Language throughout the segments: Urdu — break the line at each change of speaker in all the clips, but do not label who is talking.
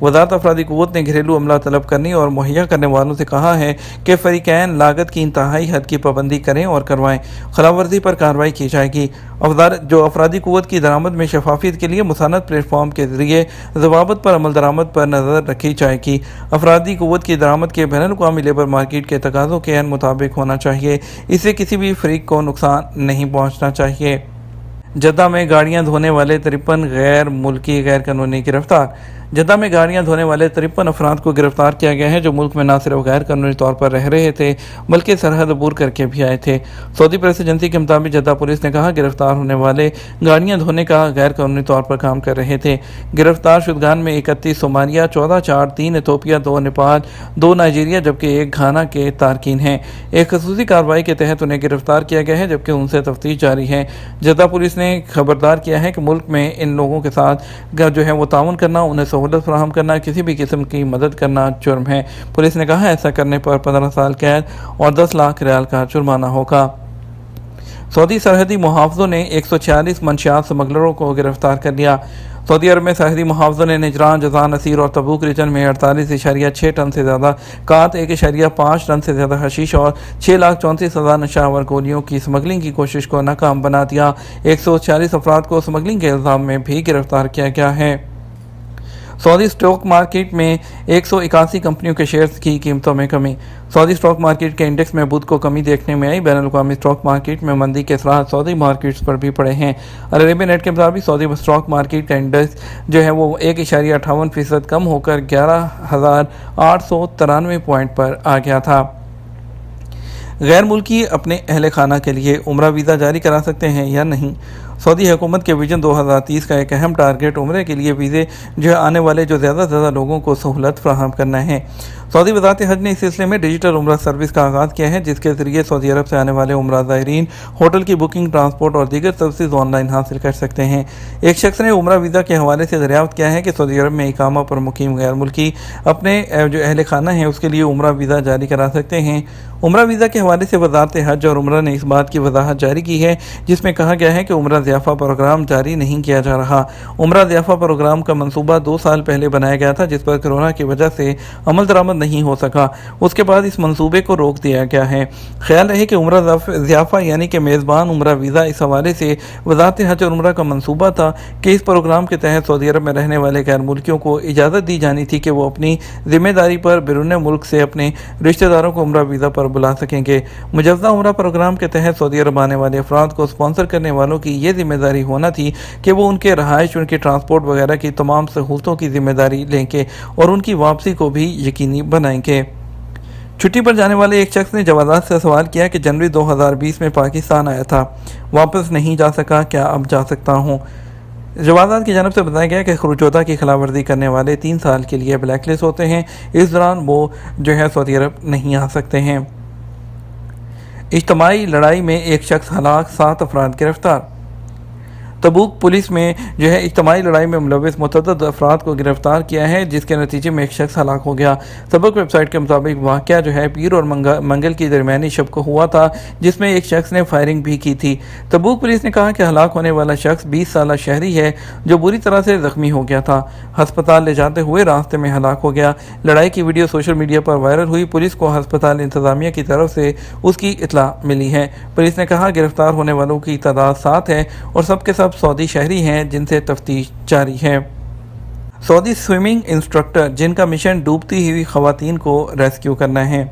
وزارت افرادی قوت نے گھریلو عملہ طلب کرنے اور مہیا کرنے والوں سے کہا ہے کہ فریقین لاگت کی انتہائی حد کی پابندی کریں اور کروائیں، خلاف ورزی پر کارروائی کی جائے گی۔ افرادی قوت کی درآمد میں شفافیت کے لیے مساند پلیٹ فارم کے ذریعے ضوابط پر عمل درآمد پر نظر رکھی جائے گی۔ افرادی قوت کی درآمد کے بین الاقوامی لیبر مارکیٹ کے تقاضوں کے عین مطابق ہونا چاہیے، اس سے کسی بھی فریق کو نقصان نہیں پہنچنا چاہیے۔ جدہ میں گاڑیاں دھونے والے 53 غیر ملکی غیر قانونی گرفتار۔ جدہ میں گاڑیاں دھونے والے 53 افراد کو گرفتار کیا گیا ہے جو ملک میں نہ صرف غیر قانونی طور پر رہ رہے تھے بلکہ سرحد عبور کر کے بھی آئے تھے۔ سعودی پریس ایجنسی کے مطابق جدہ پولیس نے کہا گرفتار ہونے والے گاڑیاں دھونے کا غیر قانونی طور پر کام کر رہے تھے۔ گرفتار شدگان میں 31 Somalia, 14 Chad, 3 Ethiopia, 2 Nepal, 2 Nigeria جبکہ 1 گھانا کے تارکین ہیں۔ ایک خصوصی کارروائی کے تحت انہیں گرفتار کیا گیا ہے جبکہ ان سے تفتیش جاری ہے۔ جدہ پولیس نے خبردار کیا ہے کہ ملک میں ان لوگوں کے ساتھ وہ تعاون کرنا، انہیں سہولت فراہم کرنا، کسی بھی قسم کی مدد کرنا جرم ہے۔ پولیس نے کہا ایسا کرنے پر 15 سال قید اور 10 لاکھ ریال کا جرمانہ ہوگا۔ سعودی سرحدی محافظوں نے 146 منشیات سمگلروں کو گرفتار کر لیا۔ سعودی عرب میں سرحدی محافظوں نے نجران، جازان، اسیر اور تبوک ریجن میں 48.6 ٹن سے زیادہ کات، 1.5 ٹن سے زیادہ حشیش اور 6,34,000 نشہ آور گولیوں کی سمگلنگ کی کوشش کو ناکام بنا دیا۔ 146 افراد کو سمگلنگ کے الزام میں بھی گرفتار کیا گیا ہے۔ سعودی اسٹاک مارکیٹ میں 181 کمپنیوں کے شیئرز کی قیمتوں میں کمی۔ سعودی اسٹاک مارکیٹ کے انڈیکس میں بدھ کو کمی دیکھنے میں آئی۔ بین الاقوامی اسٹاک مارکیٹ میں مندی کے اثرات سعودی مارکیٹس پر بھی پڑے ہیں۔ عربی نیٹ کے مطابق سعودی اسٹاک مارکیٹ کا انڈیکس 1.58% کم ہو کر 11,893 پوائنٹ پر آ گیا تھا۔ غیر ملکی اپنے اہل خانہ کے لیے عمرہ ویزا جاری کرا سکتے ہیں یا نہیں؟ سعودی حکومت کے ویژن 2030 کا ایک اہم ٹارگٹ عمرے کے لیے ویزے آنے والے زیادہ سے زیادہ لوگوں کو سہولت فراہم کرنا ہے۔ سعودی وزارت حج نے اس سلسلے میں ڈیجیٹل عمرہ سروس کا آغاز کیا ہے جس کے ذریعے سعودی عرب سے آنے والے عمرہ زائرین ہوٹل کی بکنگ، ٹرانسپورٹ اور دیگر سروسز آن لائن حاصل کر سکتے ہیں۔ ایک شخص نے عمرہ ویزا کے حوالے سے دریافت کیا ہے کہ سعودی عرب میں اقامہ پر مقیم غیر ملکی اپنے اہل خانہ ہیں اس کے لیے عمرہ ویزا جاری کرا سکتے ہیں۔ عمرہ ویزا کے حوالے سے وزارت حج اور عمرہ نے اس بات کی وضاحت جاری کی ہے جس میں کہا گیا ہے کہ عمرہ ضیافہ پروگرام جاری نہیں کیا جا رہا۔ عمرہ ضیافہ پروگرام کا منصوبہ 2 سال پہلے بنایا گیا تھا جس پر کورونا کی وجہ سے عمل درآمد نہیں ہو سکا۔ اس کے بعد اس منصوبے کو روک دیا گیا ہے۔ خیال رہے کہ عمرہ ضیافہ یعنی کہ میزبان عمرہ ویزا اس حوالے سے وزارت حج اور عمرہ کا منصوبہ تھا کہ اس پروگرام کے تحت سعودی عرب میں رہنے والے غیر ملکیوں کو اجازت دی جانی تھی کہ وہ اپنی ذمہ داری پر بیرون ملک سے اپنے رشتہ داروں کو عمرہ ویزا پر بلا سکیں گے۔ مجوزہ عمرہ پروگرام کے تحت سعودی عرب آنے والے افراد کو اسپانسر کرنے والوں کی یہ ذمہ داری ہونا تھی کہ وہ ان کے رہائش، ان کی ٹرانسپورٹ وغیرہ کی تمام سہولتوں کی ذمہ داری لیں گے اور ان کی واپسی کو بھی یقینی بنائیں گے۔ چھٹی پر جانے والے ایک شخص نے جوازات سے سوال کیا کہ جنوری 2020 میں پاکستان آیا تھا، واپس نہیں جا سکا، کیا اب جا سکتا ہوں؟ جوازات کی جانب سے بتایا گیا کہ خروج کی خلاف ورزی کرنے والے 3 سال کے لیے بلیک لسٹ ہوتے ہیں، اس دوران وہ سعودی عرب نہیں آ سکتے ہیں۔ اجتماعی لڑائی میں ایک شخص ہلاک، 7 افراد گرفتار۔ تبوک پولیس میں اجتماعی لڑائی میں ملوث متعدد افراد کو گرفتار کیا ہے جس کے نتیجے میں ایک شخص ہلاک ہو گیا۔ سبق ویب سائٹ کے مطابق واقعہ پیر اور منگل کی درمیانی شب کو ہوا تھا جس میں ایک شخص نے فائرنگ بھی کی تھی۔ تبوک پولیس نے کہا کہ ہلاک ہونے والا شخص 20 سالہ شہری ہے جو بری طرح سے زخمی ہو گیا تھا، ہسپتال لے جاتے ہوئے راستے میں ہلاک ہو گیا۔ لڑائی کی ویڈیو سوشل میڈیا پر وائرل ہوئی۔ پولیس کو ہسپتال انتظامیہ کی طرف سے اس کی اطلاع ملی ہے۔ پولیس نے کہا گرفتار ہونے والوں کی تعداد 7 ہے اور سب کے سب سعودی شہری ہیں جن سے تفتیش جاری ہے۔ سعودی سوئمنگ انسٹرکٹر جن کا مشن ڈوبتی ہوئی خواتین کو ریسکیو کرنا ہے۔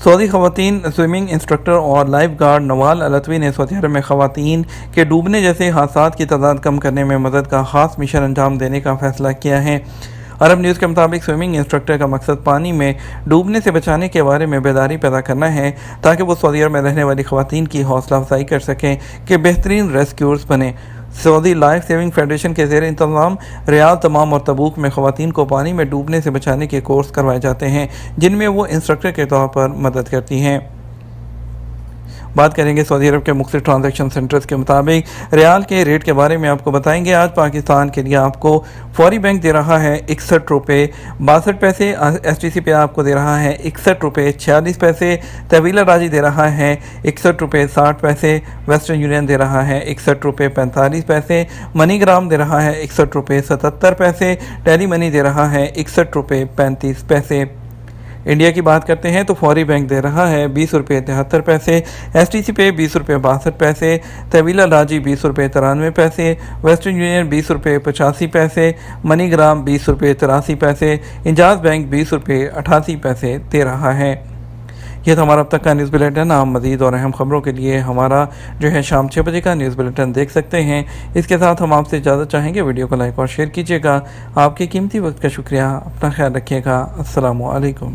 سعودی خواتین سوئمنگ انسٹرکٹر اور لائف گارڈ نوال العتوی نے سعودی عرب میں خواتین کے ڈوبنے جیسے حادثات کی تعداد کم کرنے میں مدد کا خاص مشن انجام دینے کا فیصلہ کیا ہے۔ عرب نیوز کے مطابق سوئمنگ انسٹرکٹر کا مقصد پانی میں ڈوبنے سے بچانے کے بارے میں بیداری پیدا کرنا ہے تاکہ وہ سعودی عرب میں رہنے والی خواتین کی حوصلہ افزائی کر سکیں کہ بہترین ریسکیورز بنیں۔ سعودی لائف سیونگ فیڈریشن کے زیر انتظام ریاض، دمام اور تبوک میں خواتین کو پانی میں ڈوبنے سے بچانے کے کورس کروائے جاتے ہیں جن میں وہ انسٹرکٹر کے طور پر مدد کرتی ہیں۔ بات کریں گے سعودی عرب کے مختلف ٹرانزیکشن سینٹرز کے مطابق ریال کے ریٹ کے بارے میں آپ کو بتائیں گے۔ آج پاکستان کے لیے آپ کو فوری بینک دے رہا ہے 61 روپے 62 پیسے، ایس ٹی سی پہ آپ کو دے رہا ہے 61 روپے 46 پیسے، طویل راجی دے رہا ہے 61 روپے 60 پیسے، ویسٹرن یونین دے رہا ہے 61 روپے 45 پیسے، منی گرام دے رہا ہے 61 روپے 77 پیسے، ٹیلی منی دے رہا ہے 61 روپے 35 پیسے۔ انڈیا کی بات کرتے ہیں تو فوری بینک دے رہا ہے 20 روپے 73 پیسے، ایس ٹی سی پے 20 روپے 62 پیسے، طویل راجی 20 روپے 93 پیسے، ویسٹرن یونین 20 روپے 85 پیسے، منی گرام 20 روپے 83 پیسے، انجاز بینک 20 روپے 88 پیسے دے رہا ہے۔ یہ تو ہمارا اب تک کا نیوز بلیٹن۔ آپ مزید اور اہم خبروں کے لیے ہمارا شام 6 بجے کا نیوز بلیٹن دیکھ سکتے ہیں۔ اس کے ساتھ ہم آپ سے اجازت چاہیں گے، ویڈیو کو لائک اور شیئر کیجیے گا۔ آپ کے قیمتی وقت کا شکریہ، اپنا خیال رکھیے گا۔ السلام علیکم۔